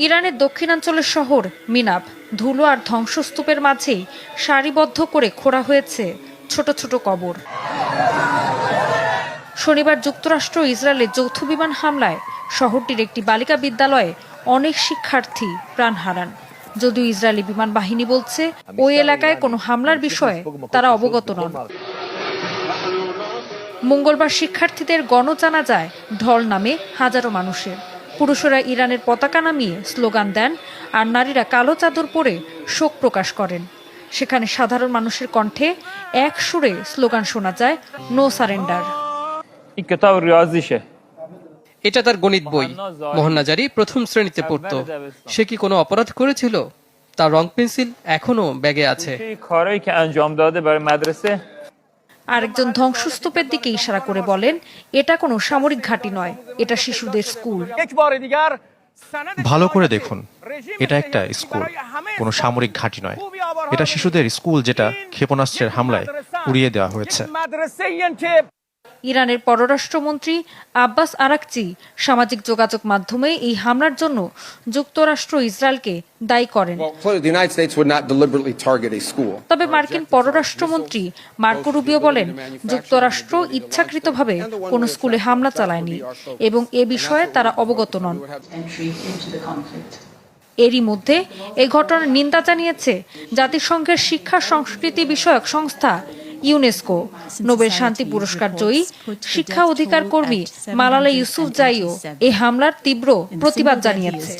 ইরানের দক্ষিণাঞ্চলের শহর মিনাব ধুলো আর ধ্বংসস্তূপের মাঝেই সারিবদ্ধ করে খোঁড়া হয়েছে ছোট ছোট কবর। শনিবার যুক্তরাষ্ট্র ও ইসরায়েলের যৌথ বিমান হামলায় শহরটির একটি বালিকা বিদ্যালয়ে অনেক শিক্ষার্থী প্রাণ হারান। যদিও ইসরায়েলি বিমান বাহিনী বলছে ওই এলাকায় কোনো হামলার বিষয়ে তারা অবগত নন। মঙ্গলবার শিক্ষার্থীদের গণজানাজায় ঢল নামে হাজারো মানুষের। পুরুষেরা ইরানের পতাকা নামিয়ে স্লোগান দেন আর নারীরা কালো চাদর পরে শোক প্রকাশ করেন। সেখানে সাধারণ মানুষের কণ্ঠে এক সুরে স্লোগান শোনা যায়, নো সারেন্ডার। এটা তার গণিত বই। মোহনাজারি প্রথম শ্রেণীতে পড়ত। সে কি কোনো অপরাধ করেছিল? তার রং পেন্সিল এখনো ব্যাগে আছে। আরেকজন ধ্বংসস্তূপের দিকে ইশারা করে বলেন, এটা কোনো সামরিক ঘাঁটি নয়, এটা শিশুদের স্কুল। ভালো করে দেখুন, এটা একটা স্কুল, কোনো সামরিক ঘাঁটি নয়। এটা শিশুদের স্কুল, যেটা ক্ষেপণাস্ত্রের হামলায় উড়িয়ে দেওয়া হয়েছে। ইরানের পররাষ্ট্রমন্ত্রী আব্বাস আরাকচি সামাজিক যোগাযোগ মাধ্যমে এই হামলার জন্য যুক্তরাষ্ট্র ইসরায়েলকে দায়ী করেন। তবে মার্কিন পররাষ্ট্রমন্ত্রী মার্কো রুবিও বলেন, যুক্তরাষ্ট্র ইচ্ছাকৃতভাবে কোনো স্কুলে হামলা চালায়নি এবং এ বিষয়ে তারা অবগত নন। এরই মধ্যে এই ঘটনার নিন্দা জানিয়েছে জাতিসংঘের শিক্ষা সংস্কৃতি বিষয়ক সংস্থা ইউনেস্কো। নোবেল শান্তি পুরস্কার জয়ী শিক্ষা অধিকার কর্মী মালালা ইউসুফজাইও এই হামলার তীব্র প্রতিবাদ জানিয়েছে।